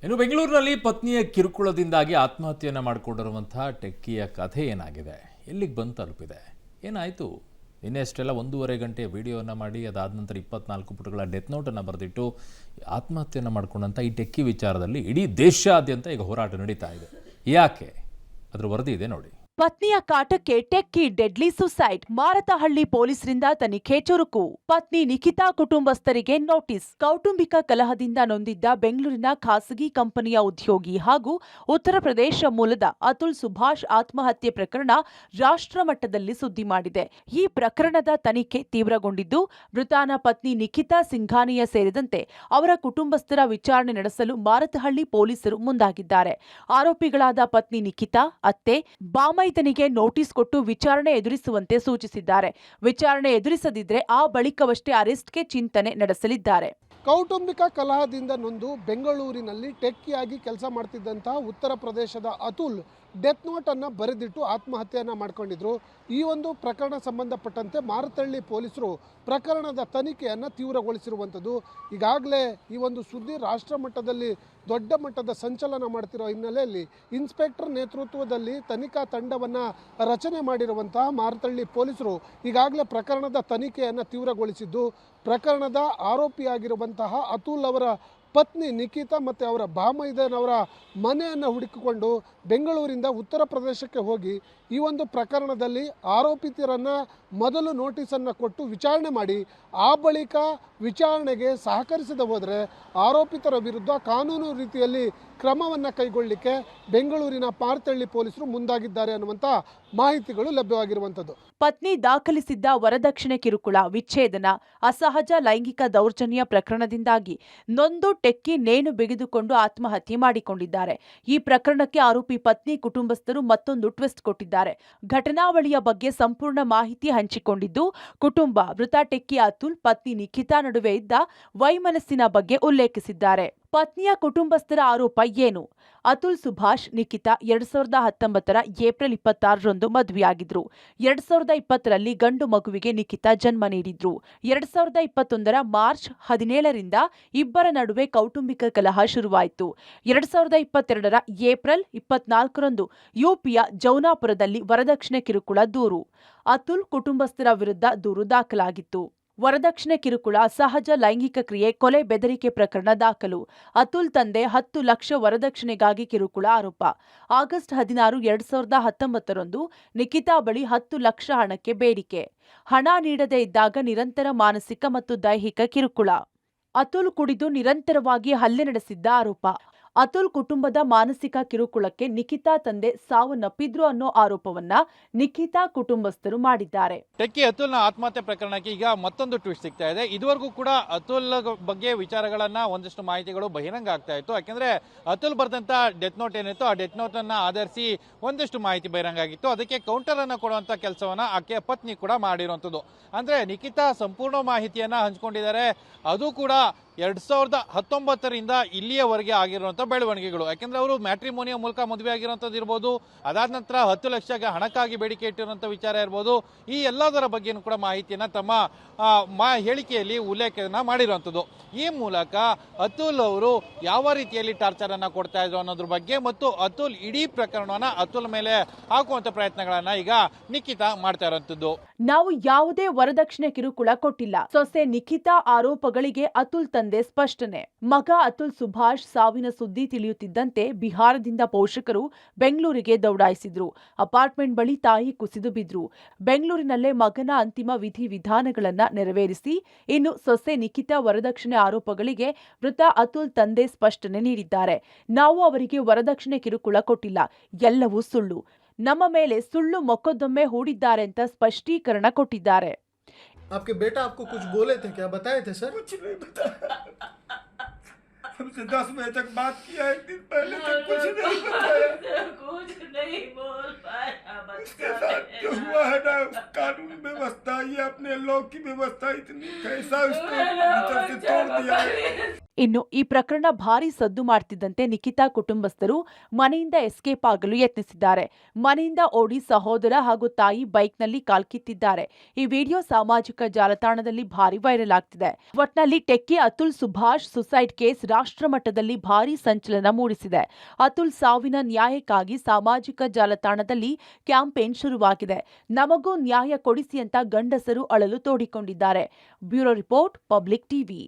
ಇನ್ನು ಬೆಂಗಳೂರಿನಲ್ಲಿ ಪತ್ನಿಯ ಕಿರುಕುಳದಿಂದಾಗಿ ಆತ್ಮಹತ್ಯೆಯನ್ನು ಮಾಡಿಕೊಂಡಿರುವಂತಹ ಟೆಕ್ಕಿಯ ಕಥೆ ಏನಾಗಿದೆ, ಎಲ್ಲಿಗೆ ಬಂದು ತಲುಪಿದೆ, ಏನಾಯಿತು? ಇನ್ನೆಷ್ಟೆಲ್ಲ 1.5 ಗಂಟೆ ವಿಡಿಯೋವನ್ನು ಮಾಡಿ ಅದಾದ ನಂತರ 24 ಪುಟಗಳ ಡೆತ್ ನೋಟನ್ನು ಬರೆದಿಟ್ಟು ಆತ್ಮಹತ್ಯೆಯನ್ನು ಮಾಡಿಕೊಂಡಂಥ ಈ ಟೆಕ್ಕಿ ವಿಚಾರದಲ್ಲಿ ಇಡೀ ದೇಶಾದ್ಯಂತ ಈಗ ಹೋರಾಟ ನಡೀತಾ ಇದೆ. ಯಾಕೆ? ಅದರ ವರದಿ ಇದೆ ನೋಡಿ. ಪತ್ನಿಯ ಕಾಟಕ್ಕೆ ಟೆಕ್ಕಿ ಡೆಡ್ಲಿ ಸುಸೈಡ್. ಮಾರತಹಳ್ಳಿ ಪೊಲೀಸರಿಂದ ತನಿಖೆ ಚುರುಕು. ಪತ್ನಿ ನಿಖಿತಾ ಕುಟುಂಬಸ್ಥರಿಗೆ ನೋಟಿಸ್. ಕೌಟುಂಬಿಕ ಕಲಹದಿಂದ ನೊಂದಿದ್ದ ಬೆಂಗಳೂರಿನ ಖಾಸಗಿ ಕಂಪನಿಯ ಉದ್ಯೋಗಿ ಹಾಗೂ ಉತ್ತರ ಪ್ರದೇಶ ಮೂಲದ ಅತುಲ್ ಸುಭಾಷ್ ಆತ್ಮಹತ್ಯೆ ಪ್ರಕರಣ ರಾಷ್ಟ್ರ ಮಟ್ಟದಲ್ಲಿ ಸುದ್ದಿ ಮಾಡಿದೆ. ಈ ಪ್ರಕರಣದ ತನಿಖೆ ತೀವ್ರಗೊಂಡಿದ್ದು, ಮೃತನ ಪತ್ನಿ ನಿಖಿತಾ ಸಿಂಘಾನಿಯಾ ಸೇರಿದಂತೆ ಅವರ ಕುಟುಂಬಸ್ಥರ ವಿಚಾರಣೆ ನಡೆಸಲು ಮಾರತಹಳ್ಳಿ ಪೊಲೀಸರು ಮುಂದಾಗಿದ್ದಾರೆ. ಆರೋಪಿಗಳಾದ ಪತ್ನಿ ನಿಖಿತಾ, ಅತ್ತೆ, ಬಾಮೈದನಿಗೆ ನೋಟಿಸ್ ಕೊಟ್ಟು ವಿಚಾರಣೆ ಎದುರಿಸುವಂತೆ ಸೂಚಿಸಿದ್ದಾರೆ. ವಿಚಾರಣೆ ಎದುರಿಸದಿದ್ರೆ ಆ ಬಳಿಕವಷ್ಟೇ ಅರೆಸ್ಟ್ಗೆ ಚಿಂತನೆ ನಡೆಸಲಿದ್ದಾರೆ. ಕೌಟುಂಬಿಕ ಕಲಹದಿಂದ ನೊಂದು ಬೆಂಗಳೂರಿನಲ್ಲಿ ಟೆಕ್ಕಿಯಾಗಿ ಕೆಲಸ ಮಾಡ್ತಿದ್ದಂತಹ ಉತ್ತರ ಪ್ರದೇಶದ ಅತುಲ್ ಡೆತ್ ನೋಟನ್ನು ಬರೆದಿಟ್ಟು ಆತ್ಮಹತ್ಯೆಯನ್ನು ಮಾಡಿಕೊಂಡಿದ್ರು. ಈ ಒಂದು ಪ್ರಕರಣ ಸಂಬಂಧಪಟ್ಟಂತೆ ಮಾರತಹಳ್ಳಿ ಪೊಲೀಸರು ಪ್ರಕರಣದ ತನಿಖೆಯನ್ನು ತೀವ್ರಗೊಳಿಸಿರುವಂಥದ್ದು. ಈಗಾಗಲೇ ಈ ಒಂದು ಸುದ್ದಿ ರಾಷ್ಟ್ರ ಮಟ್ಟದಲ್ಲಿ ದೊಡ್ಡ ಮಟ್ಟದ ಸಂಚಲನ ಮಾಡ್ತಿರೋ ಹಿನ್ನೆಲೆಯಲ್ಲಿ ಇನ್ಸ್ಪೆಕ್ಟರ್ ನೇತೃತ್ವದಲ್ಲಿ ತನಿಖಾ ತಂಡವನ್ನು ರಚನೆ ಮಾಡಿರುವಂತಹ ಮಾರತಹಳ್ಳಿ ಪೊಲೀಸರು ಈಗಾಗಲೇ ಪ್ರಕರಣದ ತನಿಖೆಯನ್ನು ತೀವ್ರಗೊಳಿಸಿದ್ದು, ಪ್ರಕರಣದ ಆರೋಪಿಯಾಗಿರುವಂತಹ ಅತುಲ್ ಅವರ ಪತ್ನಿ ನಿಖಿತಾ ಮತ್ತು ಅವರ ಬಾಮೈದನವರ ಮನೆಯನ್ನು ಹುಡುಕಿಕೊಂಡು ಬೆಂಗಳೂರಿಂದ ಉತ್ತರ ಪ್ರದೇಶಕ್ಕೆ ಹೋಗಿ ಈ ಒಂದು ಪ್ರಕರಣದಲ್ಲಿ ಆರೋಪಿತರನ್ನು ಮೊದಲು ನೋಟಿಸನ್ನು ಕೊಟ್ಟು ವಿಚಾರಣೆ ಮಾಡಿ ಆ ಬಳಿಕ ವಿಚಾರಣೆಗೆ ಸಹಕರಿಸದೆ ಹೋದರೆ ಆರೋಪಿತರ ವಿರುದ್ಧ ಕಾನೂನು ರೀತಿಯಲ್ಲಿ ಕ್ರಮವನ್ನು ಕೈಗೊಳ್ಳಲಿಕ್ಕೆ ಬೆಂಗಳೂರಿನ ಮಾರತಹಳ್ಳಿ ಪೊಲೀಸರು ಮುಂದಾಗಿದ್ದಾರೆ ಅನ್ನುವಂಥ ಮಾಹಿತಿಗಳು ಲಭ್ಯವಾಗಿರುವಂಥದ್ದು. ಪತ್ನಿ ದಾಖಲಿಸಿದ್ದ ವರದಕ್ಷಿಣೆ ಕಿರುಕುಳ, ವಿಚ್ಛೇದನ, ಅಸಹಜ ಲೈಂಗಿಕ ದೌರ್ಜನ್ಯ ಪ್ರಕರಣದಿಂದಾಗಿ ನೊಂದು ಟೆಕ್ಕಿ ನೇಣು ಬಿಗಿದುಕೊಂಡು ಆತ್ಮಹತ್ಯೆ ಮಾಡಿಕೊಂಡಿದ್ದಾರೆ. ಈ ಪ್ರಕರಣಕ್ಕೆ ಆರೋಪಿ ಪತ್ನಿ ಕುಟುಂಬಸ್ಥರು ಮತ್ತೊಂದು ಟ್ವಿಸ್ಟ್ ಕೊಟ್ಟಿದ್ದಾರೆ. ಘಟನಾವಳಿಯ ಬಗ್ಗೆ ಸಂಪೂರ್ಣ ಮಾಹಿತಿ ಹಂಚಿಕೊಂಡಿದ್ದು, ಕುಟುಂಬ ಮೃತ ಟೆಕ್ಕಿ ಅತುಲ್, ಪತ್ನಿ ನಿಖಿತಾ ನಡುವೆ ಇದ್ದ ವೈಮನಸ್ಸಿನ ಬಗ್ಗೆ ಉಲ್ಲೇಖಿಸಿದ್ದಾರೆ. ಪತ್ನಿಯ ಕುಟುಂಬಸ್ಥರ ಆರೋಪ ಏನು? ಅತುಲ್ ಸುಭಾಷ್ ನಿಖಿತಾ 2019 ಏಪ್ರಿಲ್ 26ರಂದು ಮದುವೆಯಾಗಿದ್ರು. 2020ರಲ್ಲಿ ಗಂಡು ಮಗುವಿಗೆ ನಿಖಿತಾ ಜನ್ಮ ನೀಡಿದ್ರು. 2021 ಮಾರ್ಚ್ 17ರಿಂದ ಇಬ್ಬರ ನಡುವೆ ಕೌಟುಂಬಿಕ ಕಲಹ ಶುರುವಾಯಿತು. 2022 ಏಪ್ರಿಲ್ 24ರಂದು ಯುಪಿಯ ಜೌನಾಪುರದಲ್ಲಿ ವರದಕ್ಷಿಣೆ ಕಿರುಕುಳ ದೂರು. ಅತುಲ್ ಕುಟುಂಬಸ್ಥರ ವಿರುದ್ಧ ದೂರು ದಾಖಲಾಗಿತ್ತು. ವರದಕ್ಷಿಣೆ ಕಿರುಕುಳ, ಸಹಜ ಲೈಂಗಿಕ ಕ್ರಿಯೆ, ಕೊಲೆ, ಬೆದರಿಕೆ ಪ್ರಕರಣ ದಾಖಲು. ಅತುಲ್ ತಂದೆ 10 ಲಕ್ಷ ವರದಕ್ಷಿಣೆಗಾಗಿ ಕಿರುಕುಳ ಆರೋಪ. ಆಗಸ್ಟ್ 16, 2019ರಂದು ನಿಖಿತಾ ಬಳಿ 10 ಲಕ್ಷ ಹಣಕ್ಕೆ ಬೇಡಿಕೆ. ಹಣ ನೀಡದೇ ಇದ್ದಾಗ ನಿರಂತರ ಮಾನಸಿಕ ಮತ್ತು ದೈಹಿಕ ಕಿರುಕುಳ. ಅತುಲ್ ಕುಡಿದು ನಿರಂತರವಾಗಿ ಹಲ್ಲೆ ನಡೆಸಿದ್ದ ಆರೋಪ. ಅತುಲ್ ಕುಟುಂಬದ ಮಾನಸಿಕ ಕಿರುಕುಳಕ್ಕೆ ನಿಖಿತಾ ತಂದೆ ಸಾವನ್ನಪ್ಪಿದ್ರು ಅನ್ನೋ ಆರೋಪವನ್ನ ನಿಖಿತಾ ಕುಟುಂಬಸ್ಥರು ಮಾಡಿದ್ದಾರೆ. ಟೆಕ್ಕಿ ಅತುಲ್ನ ಆತ್ಮಹತ್ಯೆ ಪ್ರಕರಣಕ್ಕೆ ಈಗ ಮತ್ತೊಂದು ಟ್ವಿಸ್ಟ್ ಸಿಗ್ತಾ ಇದೆ. ಇದುವರೆಗೂ ಕೂಡ ಅತುಲ್ ಬಗ್ಗೆ ವಿಚಾರಗಳನ್ನ ಒಂದಷ್ಟು ಮಾಹಿತಿಗಳು ಬಹಿರಂಗ ಆಗ್ತಾ ಇತ್ತು. ಯಾಕೆಂದ್ರೆ ಅತುಲ್ ಬರೆದಂತ ಡೆತ್ ನೋಟ್ ಏನಿತ್ತು, ಆ ಡೆತ್ ನೋಟ್ ಅನ್ನ ಆಧರಿಸಿ ಒಂದಷ್ಟು ಮಾಹಿತಿ ಬಹಿರಂಗ ಆಗಿತ್ತು. ಅದಕ್ಕೆ ಕೌಂಟರ್ ಅನ್ನ ಕೊಡುವಂತ ಕೆಲಸವನ್ನ ಆಕೆ ಪತ್ನಿ ಕೂಡ ಮಾಡಿರುವಂತದ್ದು. ಅಂದ್ರೆ ನಿಖಿತಾ ಸಂಪೂರ್ಣ ಮಾಹಿತಿಯನ್ನ ಹಂಚಿಕೊಂಡಿದ್ದಾರೆ. ಅದು ಕೂಡ 2019ರಿಂದ ಇಲ್ಲಿಯವರೆಗೆ ಆಗಿರುವಂಥ ಬೆಳವಣಿಗೆಗಳು. ಯಾಕೆಂದ್ರೆ ಅವರು ಮ್ಯಾಟ್ರಿಮೋನಿಯ ಮೂಲಕ ಮದುವೆ ಆಗಿರುವಂಥದ್ದು ಇರ್ಬೋದು, ಅದಾದ ನಂತರ 10 ಲಕ್ಷಕ್ಕೆ ಹಣಕ್ಕಾಗಿ ಬೇಡಿಕೆ ಇಟ್ಟಿರುವಂಥ ವಿಚಾರ ಇರ್ಬೋದು. ಈ ಎಲ್ಲದರ ಬಗ್ಗೆನೂ ಕೂಡ ಮಾಹಿತಿಯನ್ನು ತಮ್ಮ ಹೇಳಿಕೆಯಲ್ಲಿ ಉಲ್ಲೇಖನ ಮಾಡಿರುವಂಥದ್ದು. ಈ ಮೂಲಕ ಅತುಲ್ ಅವರು ಯಾವ ರೀತಿಯಲ್ಲಿ ಟಾರ್ಚರ್ ಅನ್ನ ಕೊಡ್ತಾ ಇದ್ರು ಅನ್ನೋದ್ರ ಬಗ್ಗೆ ಮತ್ತು ಅತುಲ್ ಇಡೀ ಪ್ರಕರಣವನ್ನ ಅತುಲ್ ಮೇಲೆ ಹಾಕುವಂತ ಪ್ರಯತ್ನಗಳನ್ನ ಈಗ ನಿಖಿತಾ ಮಾಡ್ತಾ ಇರುವಂತದ್ದು. ನಾವು ಯಾವುದೇ ವರದಕ್ಷಿಣೆ ಕಿರುಕುಳ ಕೊಟ್ಟಿಲ್ಲ. ಸೊಸೆ ನಿಖಿತಾ ಆರೋಪಗಳಿಗೆ ಅತುಲ್ ತಂದೆ ಸ್ಪಷ್ಟನೆ. ಮಗ ಅತುಲ್ ಸುಭಾಷ್ ಸಾವಿನ ಸುದ್ದಿ ತಿಳಿಯುತ್ತಿದ್ದಂತೆ ಬಿಹಾರದಿಂದ ಪೋಷಕರು ಬೆಂಗಳೂರಿಗೆ ದೌಡಾಯಿಸಿದ್ರು. ಅಪಾರ್ಟ್ಮೆಂಟ್ ಬಳಿ ತಾಯಿ ಕುಸಿದು ಬಿದ್ರು. ಬೆಂಗಳೂರಿನಲ್ಲೇ ಮಗನ ಅಂತಿಮ ವಿಧಿ ವಿಧಾನಗಳನ್ನ ನೆರವೇರಿಸಿ ಇನ್ನು ಸೊಸೆ ನಿಖಿತಾ ವರದಕ್ಷಿಣೆ ಆರೋಪಗಳಿಗೆ ಮೃತ ಅತುಲ್ ತಂದೆ ಸ್ಪಷ್ಟನೆ ನೀಡಿದ್ದಾರೆ. ನಾವು ಅವರಿಗೆ ವರದಕ್ಷಿಣೆ ಕಿರುಕುಳ ಕೊಟ್ಟಿಲ್ಲ, ಎಲ್ಲವೂ ಸುಳ್ಳು. ನಮ್ಮ ಮೇಲೆ ಸುಳ್ಳು ಮೊಕದ್ದಮೆ ಹೂಡಿದ್ದಾರೆ ಅಂತ ಸ್ಪಷ್ಟೀಕರಣ ಕೊಟ್ಟಿದ್ದಾರೆ. आपके बेटा आपको कुछ बोले थे क्या? बताए थे सर? कुछ नहीं बताया। हमसे 10 बजे तक बात किया, एक दिन पहले तक कुछ नहीं बताया। कुछ नहीं बोल पाया उसके साथ जो हुआ है ना, कानून व्यवस्था, ये अपने लॉ की व्यवस्था इतनी कैसा उसको भीतर से तोड़ दिया है। ಇನ್ನು ಈ ಪ್ರಕರಣ ಭಾರೀ ಸದ್ದು ಮಾಡ್ತಿದ್ದಂತೆ ನಿಖಿತಾ ಕುಟುಂಬಸ್ಥರು ಮನೆಯಿಂದ ಎಸ್ಕೇಪ್ ಆಗಲು ಯತ್ನಿಸಿದ್ದಾರೆ. ಮನೆಯಿಂದ ಓಡಿ ಸಹೋದರ ಹಾಗೂ ತಾಯಿ ಬೈಕ್ನಲ್ಲಿ ಕಾಲ್ಕಿತ್ತಿದ್ದಾರೆ. ಈ ವಿಡಿಯೋ ಸಾಮಾಜಿಕ ಜಾಲತಾಣದಲ್ಲಿ ಭಾರಿ ವೈರಲ್ ಆಗ್ತಿದೆ. ಒಟ್ನಲ್ಲಿ techie Atul Subhash suicide case ರಾಷ್ಟ್ರ ಮಟ್ಟದಲ್ಲಿ ಭಾರೀ ಸಂಚಲನ ಮೂಡಿಸಿದೆ. ಅತುಲ್ ಸಾವಿನ ನ್ಯಾಯಕ್ಕಾಗಿ ಸಾಮಾಜಿಕ ಜಾಲತಾಣದಲ್ಲಿ ಕ್ಯಾಂಪೇನ್ ಶುರುವಾಗಿದೆ. ನಮಗೂ ನ್ಯಾಯ ಕೊಡಿಸಿ ಅಂತ ಗಂಡಸರು ಅಳಲು ತೋಡಿಕೊಂಡಿದ್ದಾರೆ. Bureau report, public TV.